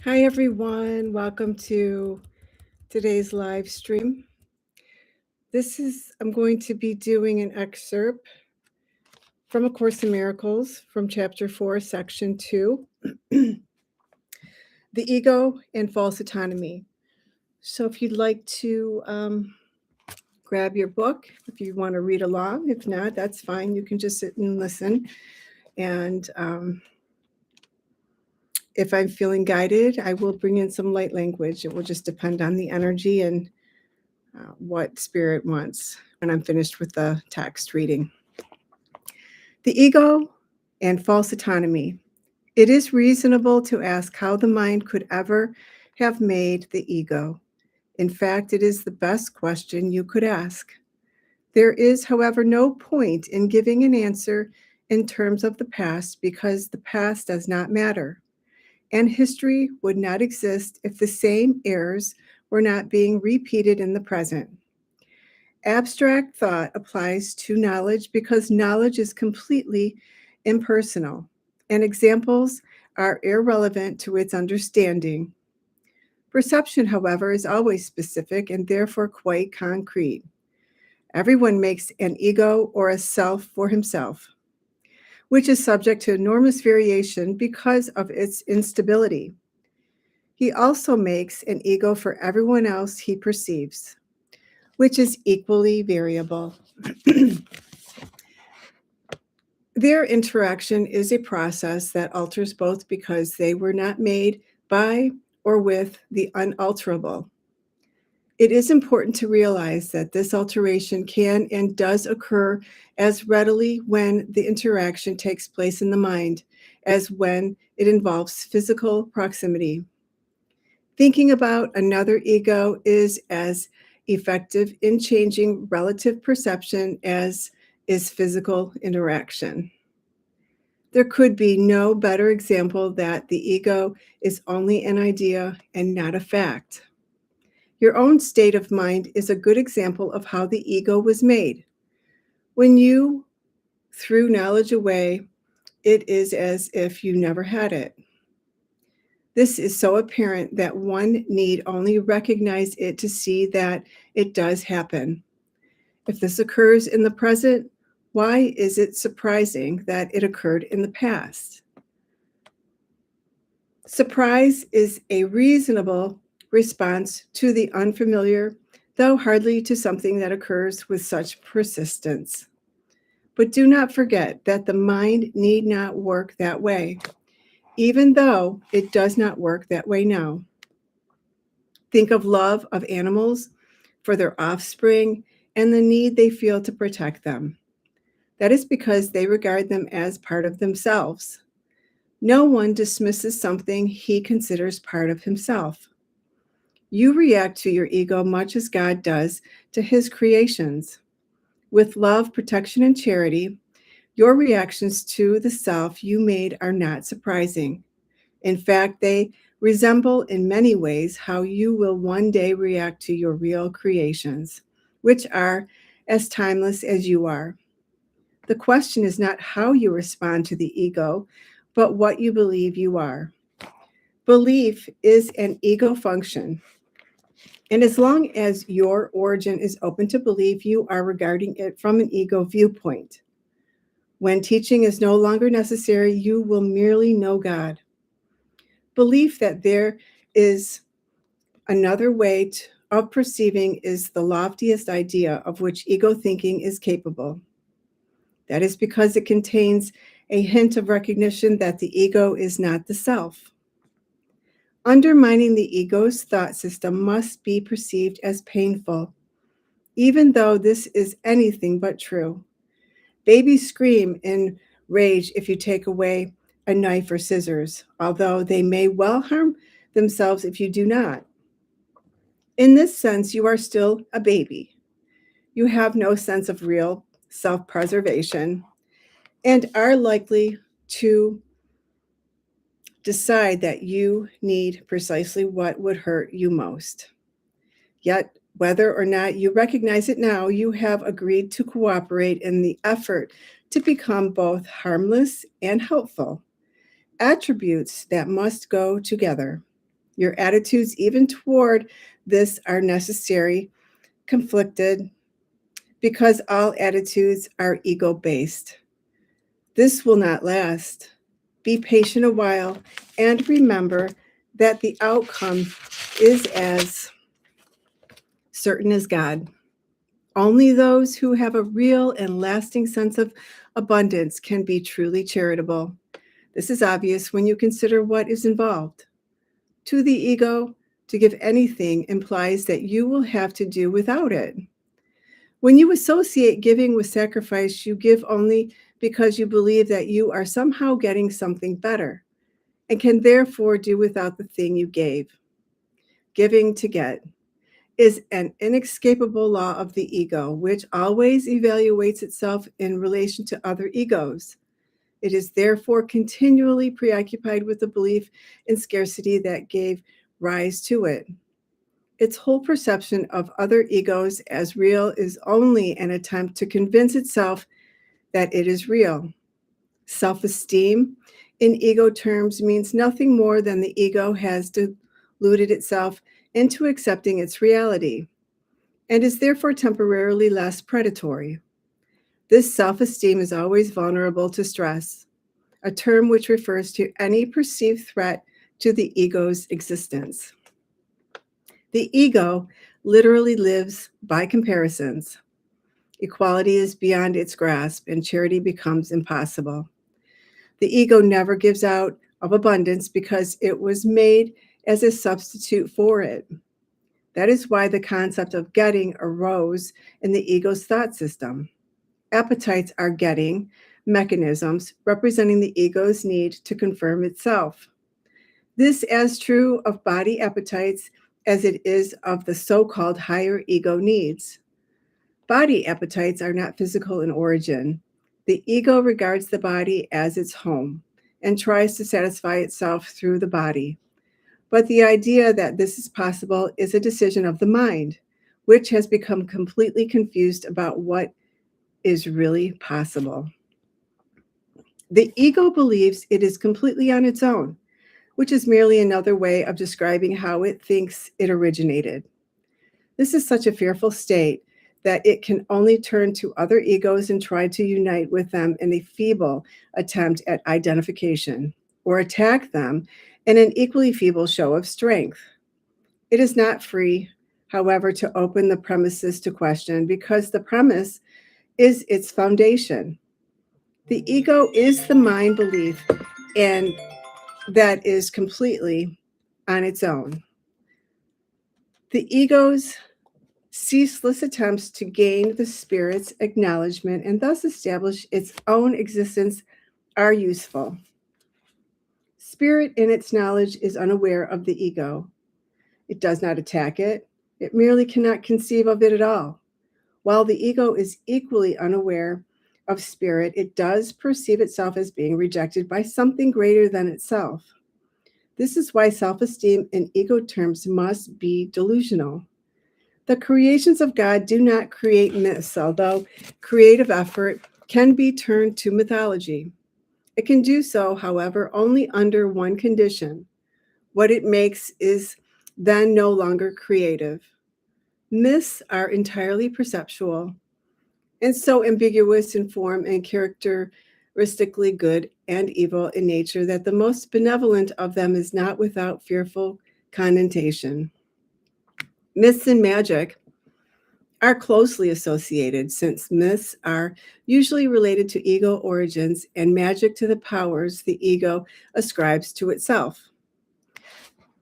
Hi, everyone. Welcome to today's live stream. I'm going to be doing an excerpt from A Course in Miracles from Chapter 4, Section 2, The Ego and False Autonomy. So if you'd like to grab your book, if you want to read along, if not, that's fine. You can just sit and listen. And if I'm feeling guided, I will bring in some light language. It will just depend on the energy and what Spirit wants when I'm finished with the text reading. The ego and false autonomy. It is reasonable to ask how the mind could ever have made the ego. In fact, it is the best question you could ask. There is, however, no point in giving an answer in terms of the past because the past does not matter, and history would not exist if the same errors were not being repeated in the present. Abstract thought applies to knowledge because knowledge is completely impersonal, and examples are irrelevant to its understanding. Perception, however, is always specific and therefore quite concrete. Everyone makes an ego or a self for himself, which is subject to enormous variation because of its instability. He also makes an ego for everyone else he perceives, which is equally variable. Their interaction is a process that alters both because they were not made by or with the unalterable. It is important to realize that this alteration can and does occur as readily when the interaction takes place in the mind as when it involves physical proximity. Thinking about another ego is as effective in changing relative perception as is physical interaction. There could be no better example that the ego is only an idea and not a fact. Your own state of mind is a good example of how the ego was made. When you threw knowledge away, it is as if you never had it. This is so apparent that one need only recognize it to see that it does happen. If this occurs in the present, why is it surprising that it occurred in the past? Surprise is a reasonable response to the unfamiliar, though hardly to something that occurs with such persistence. But do not forget that the mind need not work that way, even though it does not work that way now. Think of love of animals for their offspring and the need they feel to protect them. That is because they regard them as part of themselves. No one dismisses something he considers part of himself. You react to your ego much as God does to his creations. With love, protection, and charity, your reactions to the self you made are not surprising. In fact, they resemble in many ways how you will one day react to your real creations, which are as timeless as you are. The question is not how you respond to the ego, but what you believe you are. Belief is an ego function. And as long as your origin is open to belief, you are regarding it from an ego viewpoint. When teaching is no longer necessary, you will merely know God. Belief that there is another way of perceiving is the loftiest idea of which ego thinking is capable. That is because it contains a hint of recognition that the ego is not the self. Undermining the ego's thought system must be perceived as painful, even though this is anything but true. Babies scream in rage if you take away a knife or scissors, although they may well harm themselves if you do not. In this sense, you are still a baby. You have no sense of real self-preservation and are likely to decide that you need precisely what would hurt you most. Yet, whether or not you recognize it now, you have agreed to cooperate in the effort to become both harmless and helpful, attributes that must go together. Your attitudes, even toward this, are necessary, conflicted, because all attitudes are ego-based. This will not last. Be patient a while and remember that the outcome is as certain as God. Only those who have a real and lasting sense of abundance can be truly charitable. This is obvious when you consider what is involved. To the ego, to give anything implies that you will have to do without it. When you associate giving with sacrifice, you give only because you believe that you are somehow getting something better and can therefore do without the thing you gave. Giving to get is an inescapable law of the ego, which always evaluates itself in relation to other egos. It is therefore continually preoccupied with the belief in scarcity that gave rise to it. Its whole perception of other egos as real is only an attempt to convince itself that it is real. Self-esteem, in ego terms, means nothing more than the ego has deluded itself into accepting its reality, and is therefore temporarily less predatory. This self-esteem is always vulnerable to stress, a term which refers to any perceived threat to the ego's existence. The ego literally lives by comparisons. Equality is beyond its grasp, and charity becomes impossible. The ego never gives out of abundance because it was made as a substitute for it. That is why the concept of getting arose in the ego's thought system. Appetites are getting mechanisms representing the ego's need to confirm itself. This as true of body appetites as it is of the so-called higher ego needs. Body appetites are not physical in origin. The ego regards the body as its home and tries to satisfy itself through the body. But the idea that this is possible is a decision of the mind, which has become completely confused about what is really possible. The ego believes it is completely on its own, which is merely another way of describing how it thinks it originated. This is such a fearful state that it can only turn to other egos and try to unite with them in a feeble attempt at identification, or attack them in an equally feeble show of strength. It is not free, however, to open the premises to question, because the premise is its foundation. The ego is the mind belief, and that is completely on its own. The ego's ceaseless attempts to gain the spirit's acknowledgement and thus establish its own existence are useful. Spirit, in its knowledge, is unaware of the ego. It does not attack it. It merely cannot conceive of it at all. While the ego is equally unaware of spirit, it does perceive itself as being rejected by something greater than itself. This is why self-esteem in ego terms must be delusional. The creations of God do not create myths, although creative effort can be turned to mythology. It can do so, however, only under one condition. What it makes is then no longer creative. Myths are entirely perceptual and so ambiguous in form and characteristically good and evil in nature that the most benevolent of them is not without fearful connotation. Myths and magic are closely associated, since myths are usually related to ego origins and magic to the powers the ego ascribes to itself.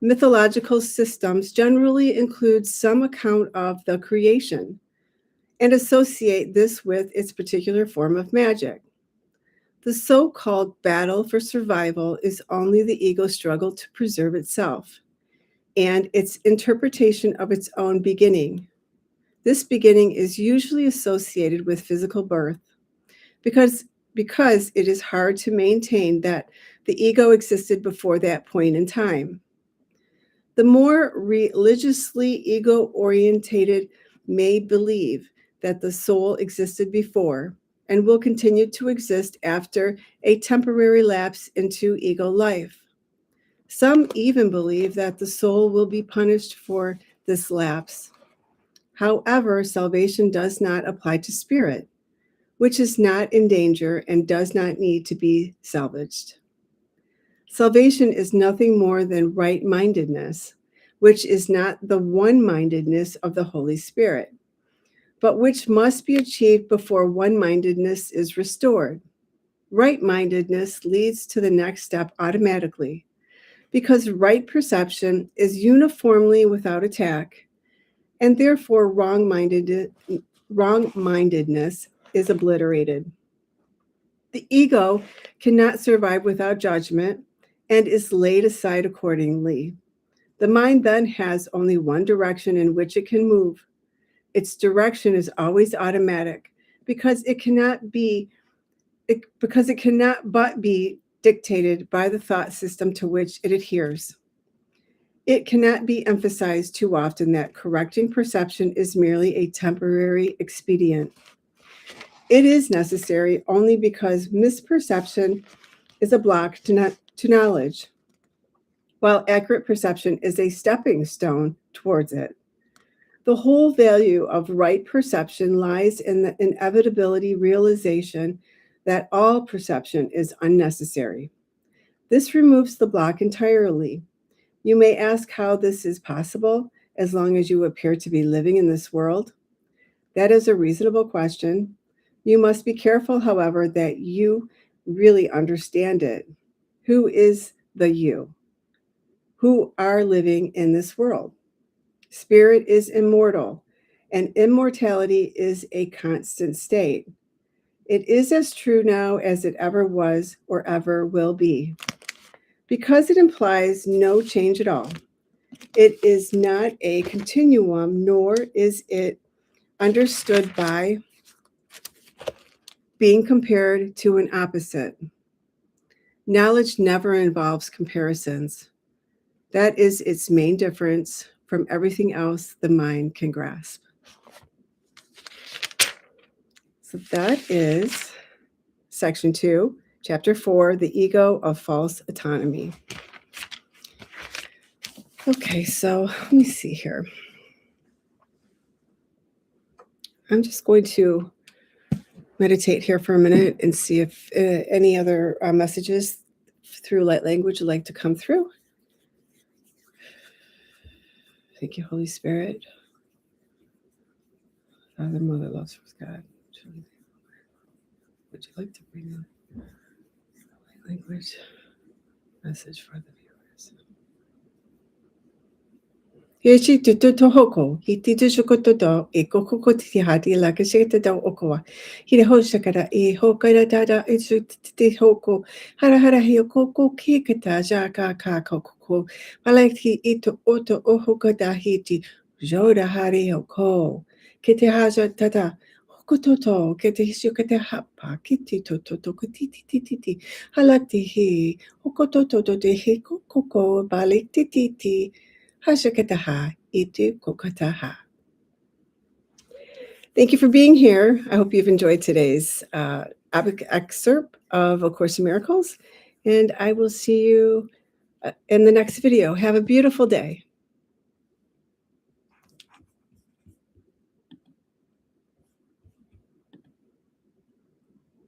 Mythological systems generally include some account of the creation and associate this with its particular form of magic. The so-called battle for survival is only the ego's struggle to preserve itself and its interpretation of its own beginning. This beginning is usually associated with physical birth because it is hard to maintain that the ego existed before that point in time. The more religiously ego-orientated may believe that the soul existed before and will continue to exist after a temporary lapse into ego life. Some even believe that the soul will be punished for this lapse. However, salvation does not apply to spirit, which is not in danger and does not need to be salvaged. Salvation is nothing more than right-mindedness, which is not the one-mindedness of the Holy Spirit, but which must be achieved before one-mindedness is restored. Right-mindedness leads to the next step automatically, because right perception is uniformly without attack, and therefore wrong-mindedness is obliterated. The ego cannot survive without judgment and is laid aside accordingly. The mind then has only one direction in which it can move. Its direction is always automatic because it cannot but be dictated by the thought system to which it adheres. It cannot be emphasized too often that correcting perception is merely a temporary expedient. It is necessary only because misperception is a block to knowledge, while accurate perception is a stepping stone towards it. The whole value of right perception lies in the inevitability realization that all perception is unnecessary. This removes the block entirely. You may ask how this is possible as long as you appear to be living in this world. That is a reasonable question. You must be careful, however, that you really understand it. Who is the you who are living in this world? Spirit is immortal, and immortality is a constant state. It is as true now as it ever was or ever will be. Because it implies no change at all, it is not a continuum, nor is it understood by being compared to an opposite. Knowledge never involves comparisons. That is its main difference from everything else the mind can grasp. So that is section 2, chapter 4, the ego of false autonomy. Okay, so let me see here. I'm just going to meditate here for a minute and see if any other messages through light language would like to come through. Thank you, Holy Spirit. Father, Mother, loves with God. Would you like to bring a light language message for the viewers? Yeshi tutu hoko, hiti shukoto, ekoko tihati la kashita da okoa. Hide hoshakara, hokara dada, it's hoko, harahara hiokoko, kikata, jaka kakoko, palaki ito oto ohoka dahiti, joda hari hoko, kite haja tata. Kototo, kete hishukete hapa, kiti toto, kiti, halati hi, hokototo de he koko, balik titi. Hashakataha, itu kokataha. Thank you for being here. I hope you've enjoyed today's excerpt of A Course in Miracles, and I will see you in the next video. Have a beautiful day.